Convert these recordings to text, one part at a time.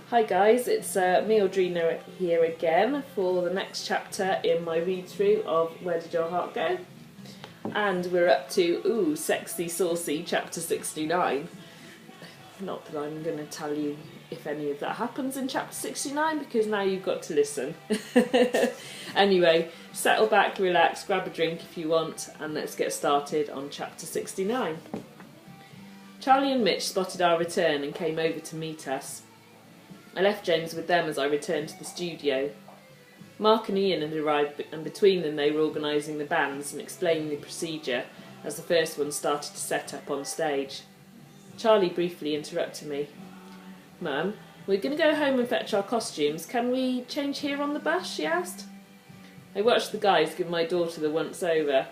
Hi guys, it's me Audrina here again for the next chapter in my read through of Where Did Your Heart Go? And we're up to, sexy saucy chapter 69. Not that I'm going to tell you if any of that happens in chapter 69 because now you've got to listen. Anyway, settle back, relax, grab a drink if you want, and let's get started on chapter 69. Charlie and Mitch spotted our return and came over to meet us. I left James with them as I returned to the studio. Mark and Ian had arrived, and between them they were organising the bands and explaining the procedure as the first one started to set up on stage. Charlie briefly interrupted me. "Mum, we're going to go home and fetch our costumes. Can we change here on the bus?" she asked. I watched the guys give my daughter the once over.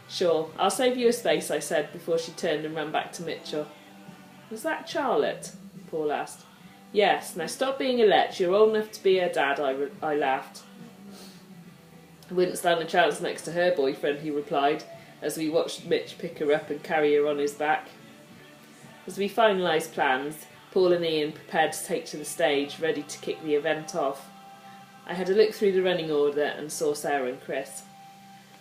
"Sure, I'll save you a space," I said before she turned and ran back to Mitchell. "Was that Charlotte?" Paul asked. "Yes, now stop being a lech, you're old enough to be her dad," I laughed. "I wouldn't stand a chance next to her boyfriend," he replied, as we watched Mitch pick her up and carry her on his back. As we finalised plans, Paul and Ian prepared to take to the stage, ready to kick the event off. I had a look through the running order and saw Sarah and Chris.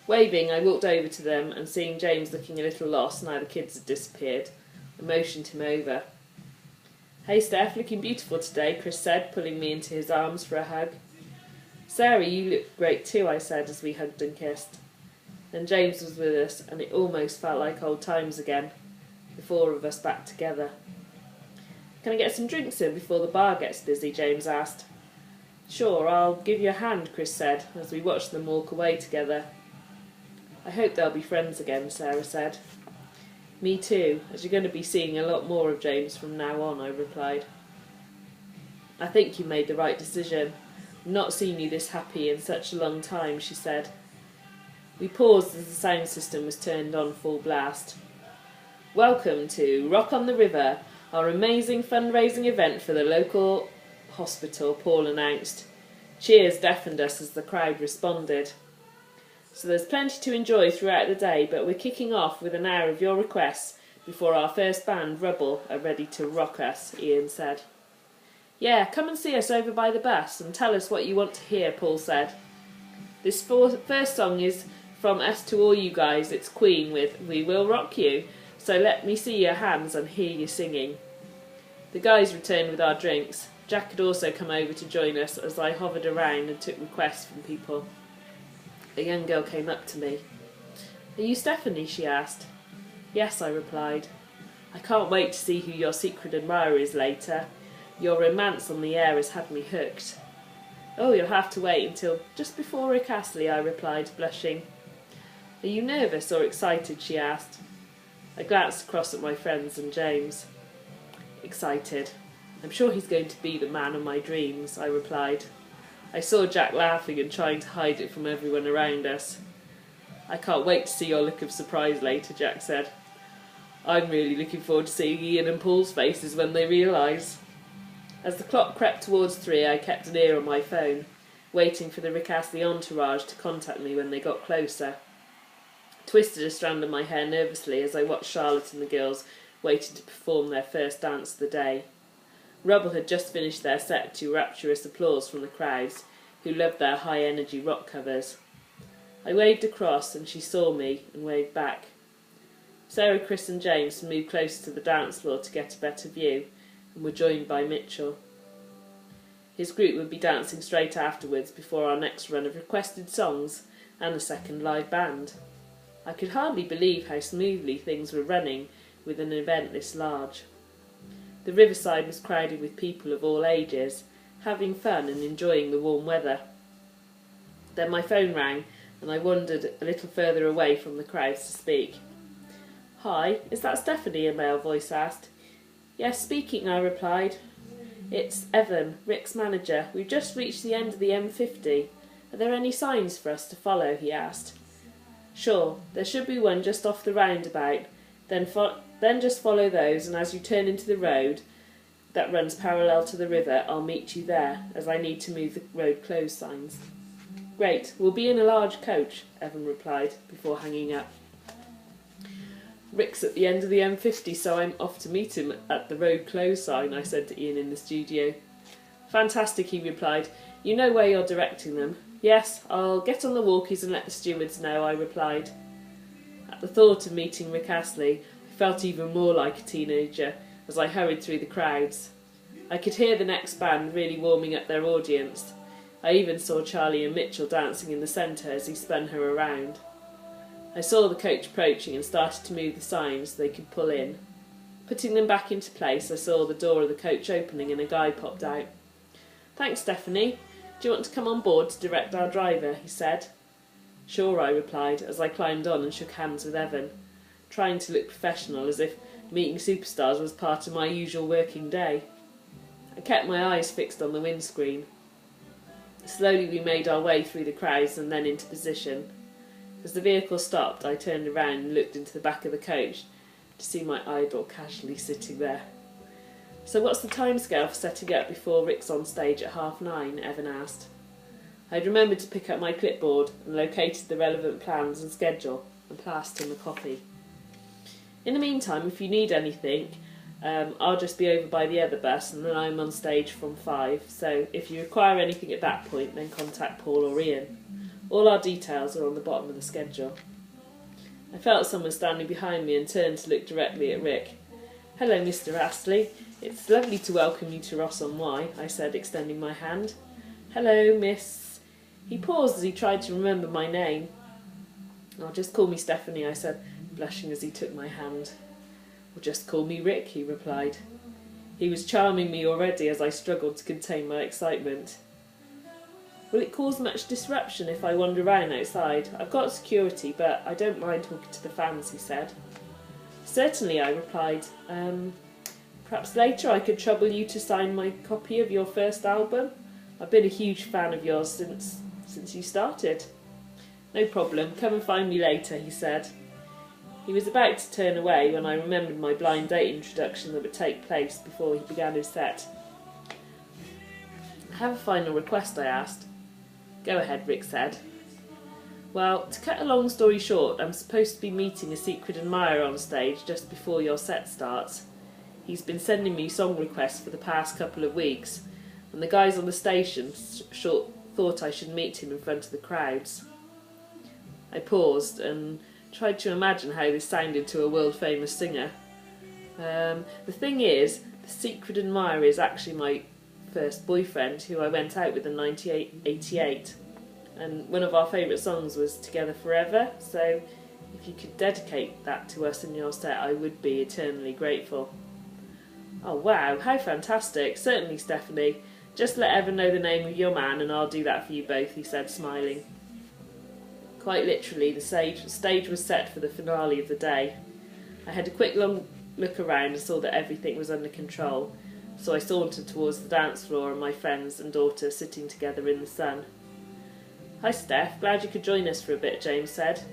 Waving, I walked over to them and seeing James looking a little lost now the kids had disappeared, I motioned him over. "Hey Steph, looking beautiful today," Chris said, pulling me into his arms for a hug. "Sarah, you look great too," I said as we hugged and kissed. Then James was with us and it almost felt like old times again, the four of us back together. "Can I get some drinks in before the bar gets busy?" James asked. "Sure, I'll give you a hand," Chris said as we watched them walk away together. "I hope they'll be friends again," Sarah said. "Me too, as you're going to be seeing a lot more of James from now on," I replied. "I think you made the right decision. I've not seen you this happy in such a long time," she said. We paused as the sound system was turned on full blast. "Welcome to Rock on the River, our amazing fundraising event for the local hospital," Paul announced. Cheers deafened us as the crowd responded. "So there's plenty to enjoy throughout the day, but we're kicking off with an hour of your requests before our first band, Rubble, are ready to rock us," Ian said. "Yeah, come and see us over by the bus and tell us what you want to hear," Paul said. "This first song is from us to all you guys. It's Queen with We Will Rock You, so let me see your hands and hear you singing." The guys returned with our drinks. Jack had also come over to join us as I hovered around and took requests from people. A young girl came up to me. "Are you Stephanie?" she asked. "Yes," I replied. "I can't wait to see who your secret admirer is later. Your romance on the air has had me hooked." "Oh, you'll have to wait until just before Rick Astley," I replied, blushing. "Are you nervous or excited?" she asked. I glanced across at my friends and James. "Excited. I'm sure he's going to be the man of my dreams," I replied. I saw Jack laughing and trying to hide it from everyone around us. "I can't wait to see your look of surprise later," Jack said. "I'm really looking forward to seeing Ian and Paul's faces when they realise." As the clock crept towards 3, I kept an ear on my phone, waiting for the Rick Astley entourage to contact me when they got closer. I twisted a strand of my hair nervously as I watched Charlotte and the girls waiting to perform their first dance of the day. Rubble had just finished their set to rapturous applause from the crowds, who loved their high-energy rock covers. I waved across and she saw me and waved back. Sarah, Chris and James moved closer to the dance floor to get a better view and were joined by Mitchell. His group would be dancing straight afterwards before our next run of requested songs and a second live band. I could hardly believe how smoothly things were running with an event this large. The riverside was crowded with people of all ages, having fun and enjoying the warm weather. Then my phone rang, and I wandered a little further away from the crowds to speak. "Hi, is that Stephanie?" a male voice asked. "Yes, speaking," I replied. "It's Evan, Rick's manager. We've just reached the end of the M50. Are there any signs for us to follow?" he asked. "Sure, there should be one just off the roundabout. Then just follow those, and as you turn into the road that runs parallel to the river, I'll meet you there, as I need to move the road closed signs." "Great, we'll be in a large coach," Evan replied, before hanging up. "Rick's at the end of the M50, so I'm off to meet him at the road closed sign," I said to Ian in the studio. Fantastic, he replied. You know where you're directing them. Yes, I'll get on the walkies and let the stewards know, I replied. At the thought of meeting Rick Astley, I felt even more like a teenager as I hurried through the crowds. I could hear the next band really warming up their audience. I even saw Charlie and Mitchell dancing in the centre as he spun her around. I saw the coach approaching and started to move the signs so they could pull in. Putting them back into place, I saw the door of the coach opening and a guy popped out. Thanks, Stephanie. Do you want to come on board to direct our driver? He said. Sure, I replied as I climbed on and shook hands with Evan, trying to look professional as if meeting superstars was part of my usual working day. I kept my eyes fixed on the windscreen. Slowly we made our way through the crowds and then into position. As the vehicle stopped, I turned around and looked into the back of the coach to see my idol casually sitting there. So what's the timescale for setting up before Rick's on stage at 9:30? Evan asked. I'd remembered to pick up my clipboard and located the relevant plans and schedule and passed him a copy. In the meantime, if you need anything, I'll just be over by the other bus and then I'm on stage from 5, so if you require anything at that point, then contact Paul or Ian. All our details are on the bottom of the schedule. I felt someone standing behind me and turned to look directly at Rick. Hello, Mr. Astley. It's lovely to welcome you to Ross-on-Wye, I said, extending my hand. Hello, miss. He paused as he tried to remember my name. Oh, just call me Stephanie, I said, blushing as he took my hand. Or just call me Rick, he replied. He was charming me already as I struggled to contain my excitement. Will it cause much disruption if I wander around outside? I've got security, but I don't mind talking to the fans, he said. Certainly, I replied. Perhaps later I could trouble you to sign my copy of your first album. I've been a huge fan of yours since you started. No problem, come and find me later, he said. He was about to turn away when I remembered my blind date introduction that would take place before he began his set. I have a final request, I asked. Go ahead, Rick said. Well, to cut a long story short, I'm supposed to be meeting a secret admirer on stage just before your set starts. He's been sending me song requests for the past couple of weeks, and the guys on the station thought I should meet him in front of the crowds. I paused and tried to imagine how this sounded to a world-famous singer. The thing is, the secret admirer is actually my first boyfriend, who I went out with in 1988, and one of our favourite songs was Together Forever, so if you could dedicate that to us in your set, I would be eternally grateful. Oh wow, how fantastic. Certainly, Stephanie. Just let Evan know the name of your man and I'll do that for you both, he said, smiling. Quite literally, the stage was set for the finale of the day. I had a quick long look around and saw that everything was under control, so I sauntered towards the dance floor and my friends and daughter sitting together in the sun. Hi Steph, glad you could join us for a bit, James said.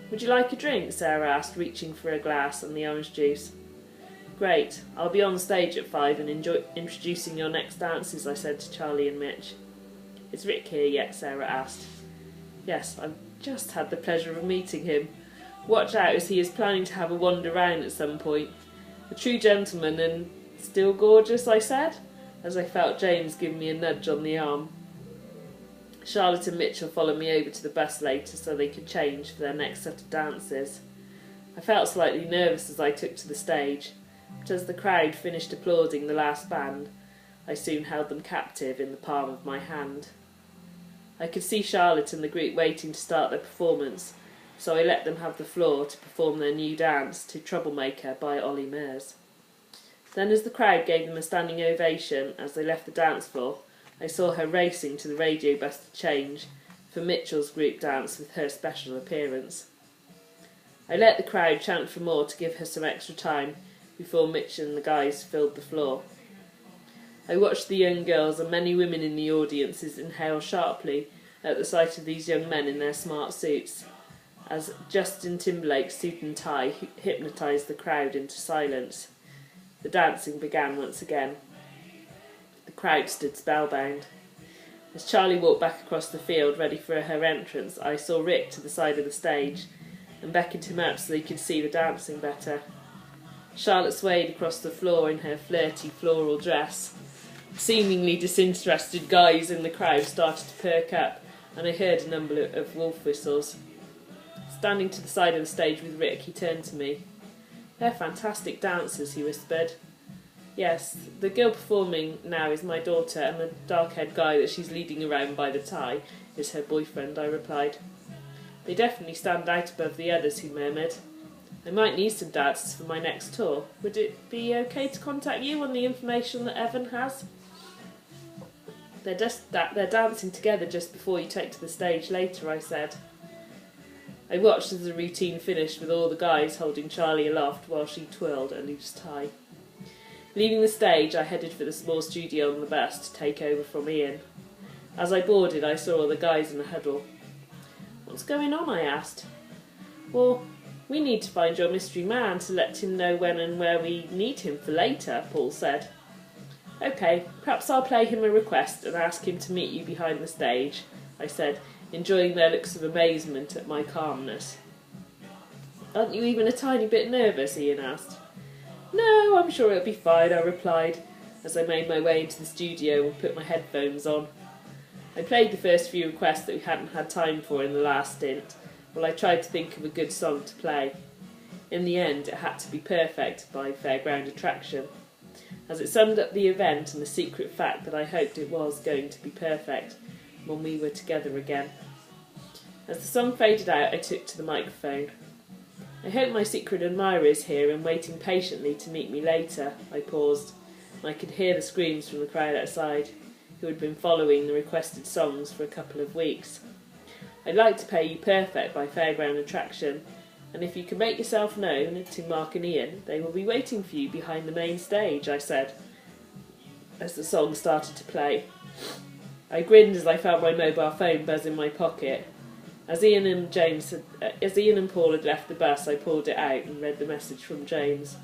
Would you like a drink? Sarah asked, reaching for a glass and the orange juice. Great, I'll be on stage at 5 and introducing your next dances, I said to Charlie and Mitch. Is Rick here yet? Sarah asked. Yes, I've just had the pleasure of meeting him. Watch out, as he is planning to have a wander round at some point. A true gentleman and still gorgeous, I said, as I felt James give me a nudge on the arm. Charlotte and Mitchell followed me over to the bus later so they could change for their next set of dances. I felt slightly nervous as I took to the stage, but as the crowd finished applauding the last band, I soon held them captive in the palm of my hand. I could see Charlotte and the group waiting to start their performance, so I let them have the floor to perform their new dance to Troublemaker by Ollie Murs. Then as the crowd gave them a standing ovation as they left the dance floor, I saw her racing to the radio bus to change for Mitchell's group dance with her special appearance. I let the crowd chant for more to give her some extra time before Mitch and the guys filled the floor. I watched the young girls and many women in the audiences inhale sharply at the sight of these young men in their smart suits, as Justin Timberlake's suit and tie hypnotised the crowd into silence. The dancing began once again. The crowd stood spellbound. As Charlie walked back across the field ready for her entrance, I saw Rick to the side of the stage and beckoned him up so they could see the dancing better. Charlotte swayed across the floor in her flirty floral dress, seemingly disinterested guys in the crowd started to perk up, and I heard a number of wolf whistles. Standing to the side of the stage with Rick, he turned to me. "They're fantastic dancers," he whispered. "Yes, the girl performing now is my daughter, and the dark-haired guy that she's leading around by the tie is her boyfriend," I replied. "They definitely stand out above the others," he murmured. "I might need some dancers for my next tour. Would it be okay to contact you on the information that Evan has?" They're dancing together just before you take to the stage later," I said. I watched as the routine finished with all the guys holding Charlie aloft while she twirled a loose tie. Leaving the stage, I headed for the small studio on the bus to take over from Ian. As I boarded, I saw all the guys in a huddle. "What's going on?" I asked. "Well, we need to find your mystery man to let him know when and where we need him for later," Paul said. "OK, perhaps I'll play him a request and ask him to meet you behind the stage," I said, enjoying their looks of amazement at my calmness. "Aren't you even a tiny bit nervous?" Ian asked. "No, I'm sure it'll be fine," I replied, as I made my way into the studio and put my headphones on. I played the first few requests that we hadn't had time for in the last stint, while I tried to think of a good song to play. In the end, it had to be Perfect by Fairground Attraction, as it summed up the event and the secret fact that I hoped it was going to be perfect when we were together again. As the song faded out, I took to the microphone. "I hope my secret admirer is here and waiting patiently to meet me later." I paused, and I could hear the screams from the crowd outside, who had been following the requested songs for a couple of weeks. "I'd like to play you Perfect by Fairground Attraction, and if you can make yourself known to Mark and Ian, they will be waiting for you behind the main stage," I said, as the song started to play. I grinned as I felt my mobile phone buzz in my pocket. As Ian and Paul had left the bus, I pulled it out and read the message from James.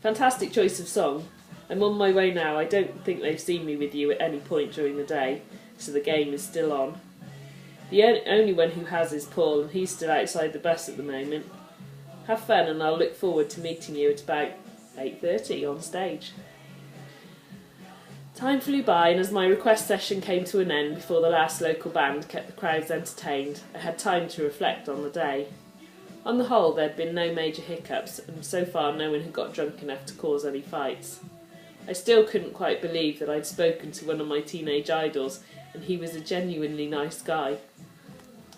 "Fantastic choice of song. I'm on my way now. I don't think they've seen me with you at any point during the day, so the game is still on. The only one who has is Paul, and he's still outside the bus at the moment. Have fun, and I'll look forward to meeting you at about 8:30 on stage." Time flew by, and as my request session came to an end before the last local band kept the crowds entertained, I had time to reflect on the day. On the whole, there had been no major hiccups, and so far no one had got drunk enough to cause any fights. I still couldn't quite believe that I'd spoken to one of my teenage idols, and he was a genuinely nice guy.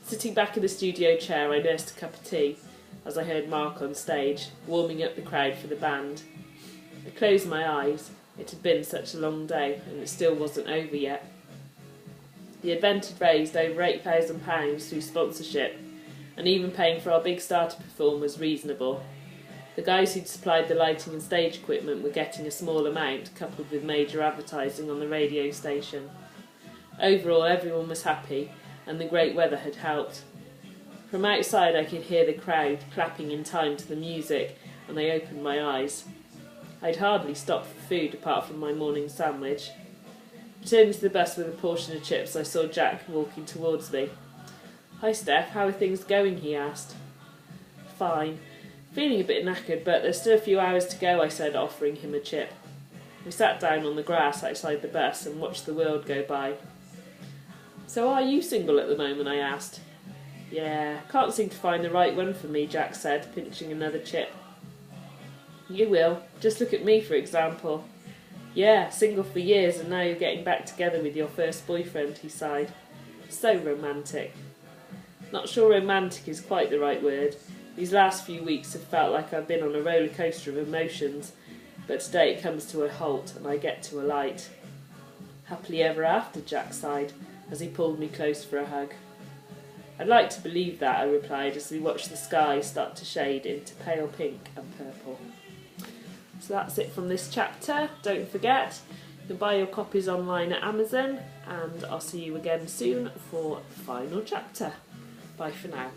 Sitting back in the studio chair, I nursed a cup of tea as I heard Mark on stage, warming up the crowd for the band. I closed my eyes. It had been such a long day, and it still wasn't over yet. The event had raised over £8,000 through sponsorship, and even paying for our big starter perform was reasonable. The guys who'd supplied the lighting and stage equipment were getting a small amount, coupled with major advertising on the radio station. Overall, everyone was happy, and the great weather had helped. From outside I could hear the crowd clapping in time to the music, and I opened my eyes. I'd hardly stopped for food apart from my morning sandwich. Returning to the bus with a portion of chips, I saw Jack walking towards me. "Hi Steph, how are things going?" he asked. "Fine. Feeling a bit knackered, but there's still a few hours to go," I said, offering him a chip. We sat down on the grass outside the bus and watched the world go by. "So are you single at the moment?" I asked. "Yeah, can't seem to find the right one for me," Jack said, pinching another chip. "You will. Just look at me, for example." "Yeah, single for years, and now you're getting back together with your first boyfriend," he sighed. "So romantic." Not sure romantic is quite the right word. These last few weeks have felt like I've been on a roller coaster of emotions, but today it comes to a halt and I get to alight. "Happily ever after," Jack sighed, as he pulled me close for a hug. "I'd like to believe that," I replied, as we watched the sky start to shade into pale pink and purple. So that's it from this chapter. Don't forget, you can buy your copies online at Amazon, and I'll see you again soon for the final chapter. Bye for now.